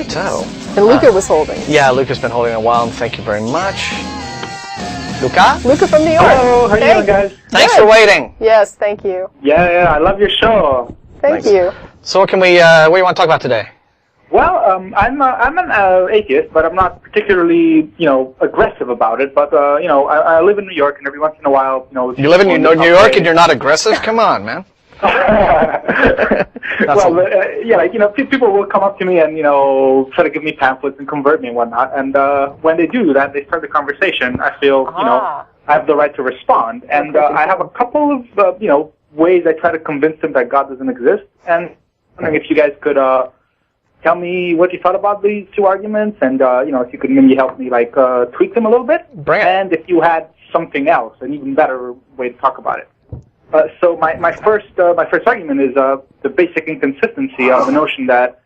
Righto. And Luca was holding. Yeah, Luca's been holding it a while, and thank you very much. Luca? Luca from New York. Hello, how you doing, guys? Thanks for waiting. Yes, thank you. Yeah, I love your show. Thank you. So what do you want to talk about today? Well, I'm an atheist, but I'm not particularly, aggressive about it. But I live in New York, and every once in a while, You live in New York and you're not aggressive? Come on, man. People will come up to me and try to give me pamphlets and convert me and whatnot. And when they do that, they start the conversation. I feel I have the right to respond. And I have a couple of ways I try to convince them that God doesn't exist. And I'm wondering if you guys could tell me what you thought about these two arguments, and if you could maybe help me tweak them a little bit. Bring it. And if you had something else, an even better way to talk about it. So my first argument is the basic inconsistency of the notion that,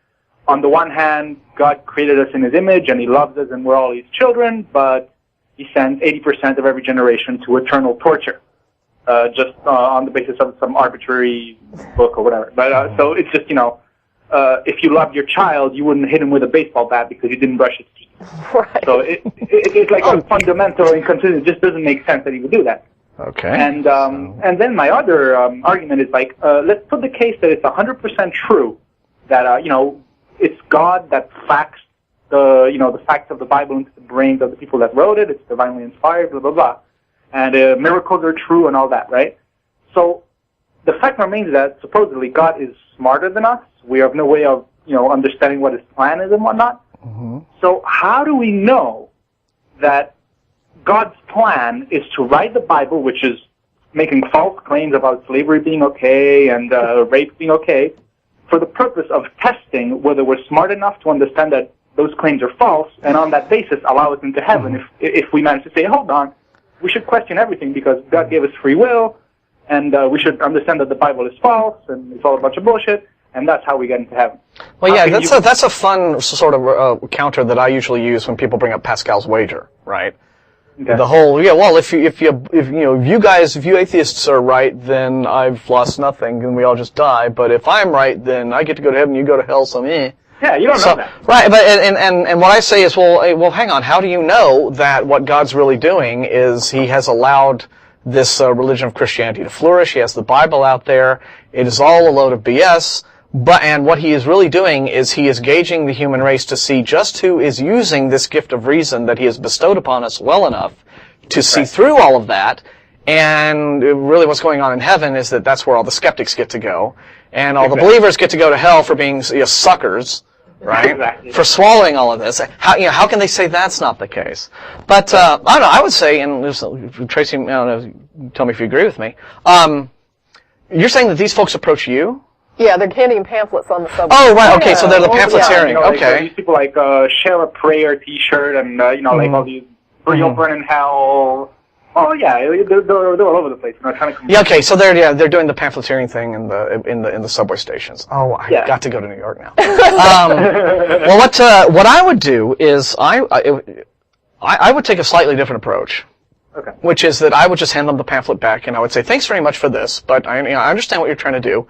on the one hand, God created us in His image and He loves us and we're all His children, but He sends 80% of every generation to eternal torture, just on the basis of some arbitrary book or whatever. But so it's just if you loved your child, you wouldn't hit him with a baseball bat because you didn't brush his teeth. Right. So it's like a fundamental inconsistency. It just doesn't make sense that He would do that. Okay. And then my other argument is let's put the case that it's 100% true that it's God that faxed the facts of the Bible into the brains of the people that wrote it. It's divinely inspired, blah blah blah, and miracles are true and all that, right? So the fact remains that supposedly God is smarter than us. We have no way of understanding what His plan is and whatnot. Mm-hmm. So how do we know that God's plan is to write the Bible, which is making false claims about slavery being okay and rape being okay, for the purpose of testing whether we're smart enough to understand that those claims are false, and on that basis allow us into heaven if we manage to say, hold on, we should question everything because God gave us free will, and we should understand that the Bible is false, and it's all a bunch of bullshit, and that's how we get into heaven. Well, yeah, that's a fun sort of counter that I usually use when people bring up Pascal's wager, right? Okay. The whole, if you atheists are right, then I've lost nothing, and we all just die. But if I'm right, then I get to go to heaven, you go to hell, so me. Yeah, you don't know that. Right, but and what I say is, well, hang on, how do you know that what God's really doing is He has allowed this religion of Christianity to flourish? He has the Bible out there. It is all a load of BS. And what He is really doing is He is gauging the human race to see just who is using this gift of reason that He has bestowed upon us well enough to see through all of that. And really what's going on in heaven is that's where all the skeptics get to go. And all the believers get to go to hell for being suckers, right? Exactly. For swallowing all of this. How can they say that's not the case? But, I don't know, I would say, and Tracy, I don't know, tell me if you agree with me, you're saying that these folks approach you? Yeah, they're handing pamphlets on the subway. Oh, right, okay, so they're the pamphleteering, okay. These people share a prayer T-shirt and, all these, you'll burn in hell. Oh, yeah, they're all over the place. Trying to yeah, okay, so they're doing the pamphleteering thing in the subway stations. Oh, I got to go to New York now. Well, what I would do is I would take a slightly different approach. Okay. Which is that I would just hand them the pamphlet back and I would say, thanks very much for this, but I understand what you're trying to do.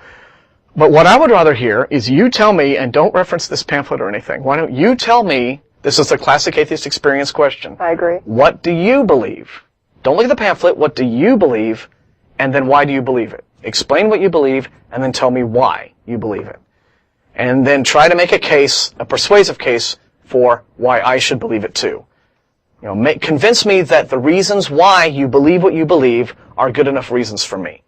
But what I would rather hear is you tell me, and don't reference this pamphlet or anything, why don't you tell me, this is the classic atheist experience question. I agree. What do you believe? Don't look at the pamphlet, what do you believe, and then why do you believe it? Explain what you believe, and then tell me why you believe it. And then try to make a case, a persuasive case, for why I should believe it too. Convince me that the reasons why you believe what you believe are good enough reasons for me.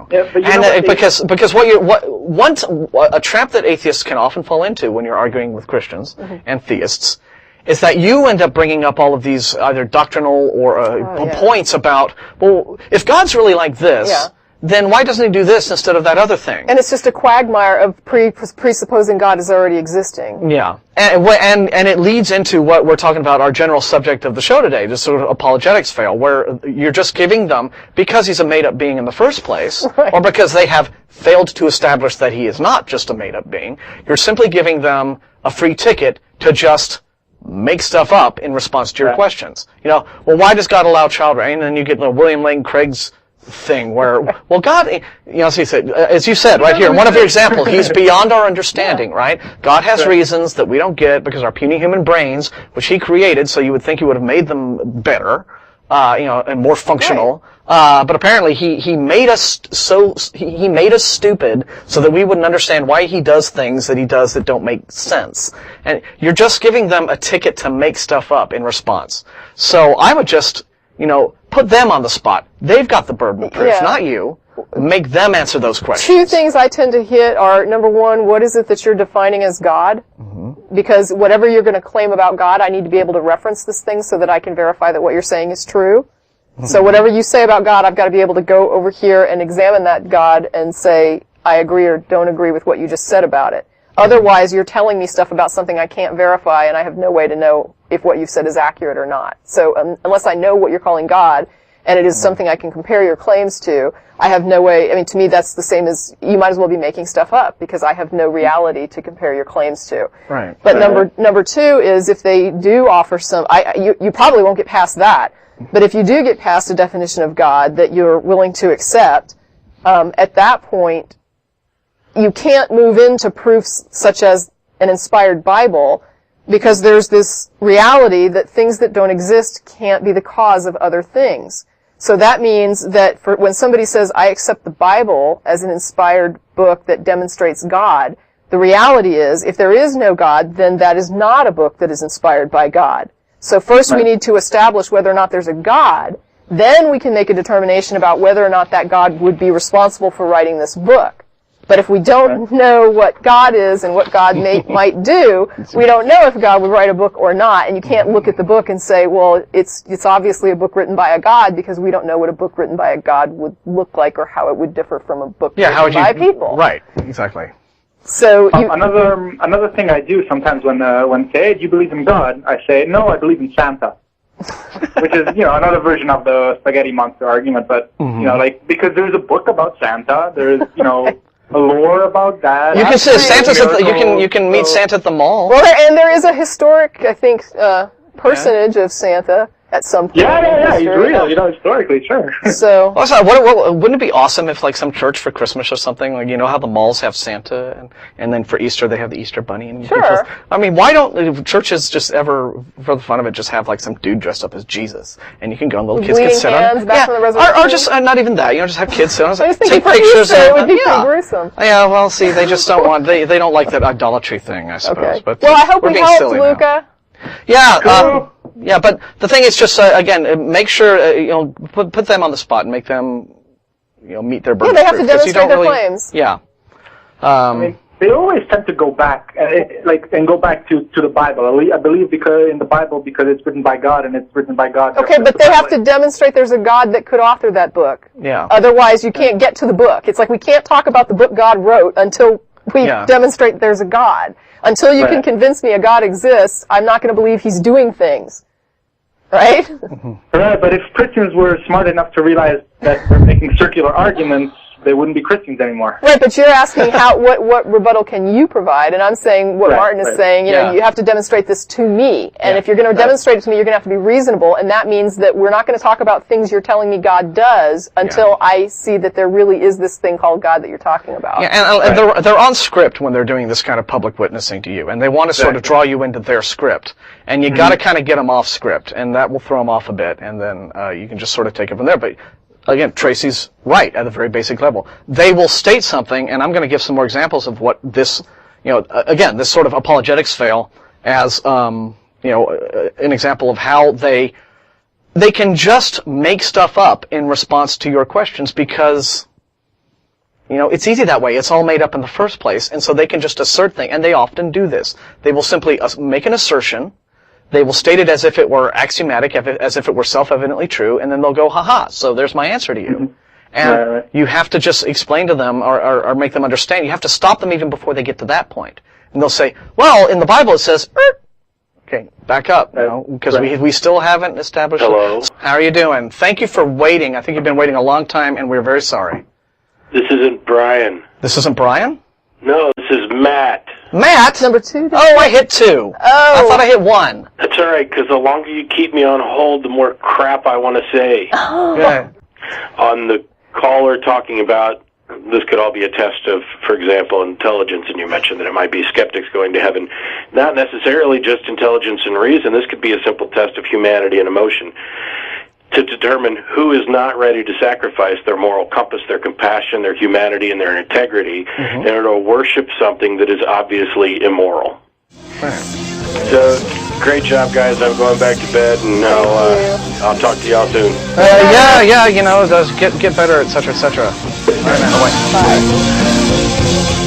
Because a trap that atheists can often fall into when you're arguing with Christians and theists is that you end up bringing up all of these either doctrinal or points about, well, if God's really like this, then why doesn't He do this instead of that other thing? And it's just a quagmire of presupposing God is already existing. Yeah. And it leads into what we're talking about, our general subject of the show today, just sort of apologetics fail, where you're just giving them, because He's a made-up being in the first place, or because they have failed to establish that He is not just a made-up being, you're simply giving them a free ticket to just make stuff up in response to your questions. Well, why does God allow child rape? And then you get William Lane Craig's thing where, well, God, as you said right here in one of your examples, He's beyond our understanding, right? God has reasons that we don't get because our puny human brains, which He created, so you would think He would have made them better, and more functional. But apparently He made us He made us stupid so that we wouldn't understand why He does things that He does that don't make sense. And you're just giving them a ticket to make stuff up in response. So I would just, put them on the spot. They've got the burden of proof, not you. Make them answer those questions. Two things I tend to hit are, number one, what is it that you're defining as God? Mm-hmm. Because whatever you're going to claim about God, I need to be able to reference this thing so that I can verify that what you're saying is true. Mm-hmm. So whatever you say about God, I've got to be able to go over here and examine that God and say, I agree or don't agree with what you just said about it. Otherwise, you're telling me stuff about something I can't verify, and I have no way to know if what you've said is accurate or not. So unless I know what you're calling God, and it is something I can compare your claims to, I have no way. I mean, to me, that's the same as you might as well be making stuff up because I have no reality to compare your claims to. Right. But number two is if they do offer some, you probably won't get past that. But if you do get past a definition of God that you're willing to accept, at that point, you can't move into proofs such as an inspired Bible because there's this reality that things that don't exist can't be the cause of other things. So that means that when somebody says, I accept the Bible as an inspired book that demonstrates God, the reality is, if there is no God, then that is not a book that is inspired by God. So first we need to establish whether or not there's a God, then we can make a determination about whether or not that God would be responsible for writing this book. But if we don't know what God is and what God might do, we don't know if God would write a book or not. And you can't look at the book and say, well, it's obviously a book written by a God because we don't know what a book written by a God would look like or how it would differ from a book written by people. Right, exactly. So another thing I do sometimes when say, hey, do you believe in God? I say, no, I believe in Santa. Which is, another version of the spaghetti monster argument, but, because there's a book about Santa, there's, a lore about that. You can say Santa's you can meet Santa at the mall. Well, and there is a historic, I think, personage of Santa at some point. Yeah, he's real, historically, sure. So. Wouldn't it be awesome if, some church for Christmas or something, how the malls have Santa, and then for Easter they have the Easter Bunny? And sure. I mean, why don't churches just ever, for the fun of it, just have, some dude dressed up as Jesus, and you can go and little kids can sit on it. Back from the resurrection. Or just, not even that, just have kids sit on it, take pictures. It would be pretty gruesome. Yeah, well, see, they just don't want, they don't like that idolatry thing, I suppose. Okay. But well, I hope we helped, Luca. Yeah, cool. Yeah, but the thing is just, again, make sure, put them on the spot and make them, meet their burden. Yeah, they have to demonstrate their claims. Yeah. I mean, they always tend to go back, and go back to the Bible. I believe because in the Bible because it's written by God and it's written by God. Okay, but they have to demonstrate there's a God that could author that book. Yeah. Otherwise, you can't get to the book. It's like we can't talk about the book God wrote until we demonstrate there's a God. Until you can convince me a God exists, I'm not going to believe He's doing things. Right? Right, but if Christians were smart enough to realize that we're making circular arguments, they wouldn't be Christians anymore. Right, but you're asking what rebuttal can you provide, and I'm saying what Martin is saying, you have to demonstrate this to me. And if you're going to demonstrate it to me, you're going to have to be reasonable, and that means that we're not going to talk about things you're telling me God does until I see that there really is this thing called God that you're talking about. Yeah, and they're on script when they're doing this kind of public witnessing to you, and they want to sort of draw you into their script. And you got to kind of get them off script, and that will throw them off a bit, and then you can just sort of take it from there. But again, Tracy's right at a very basic level. They will state something, and I'm going to give some more examples of what this, again, this sort of apologetics fail as, an example of how they can just make stuff up in response to your questions because, it's easy that way. It's all made up in the first place, and so they can just assert things, and they often do this. They will simply make an assertion. They will state it as if it were axiomatic, as if it were self-evidently true, and then they'll go, ha-ha, so there's my answer to you. And you have to just explain to them or make them understand. You have to stop them even before they get to that point. And they'll say, well, in the Bible it says, okay, back up, because we still haven't established Hello. How are you doing? Thank you for waiting. I think you've been waiting a long time, and we're very sorry. This isn't Brian. This isn't Brian? No, this is Matt. Matt? Number 2? Oh, I hit 2. Oh. I thought I hit 1. That's all right, because the longer you keep me on hold, the more crap I want to say. Oh. Yeah. On the caller talking about this could all be a test of, for example, intelligence, and you mentioned that it might be skeptics going to heaven. Not necessarily just intelligence and reason. This could be a simple test of humanity and emotion to determine who is not ready to sacrifice their moral compass, their compassion, their humanity, and their integrity in order to worship something that is obviously immoral. So, great job, guys. I'm going back to bed, and I'll talk to y'all soon. Yeah, you know, it does get better, etc., etc. All right, man, bye. Bye.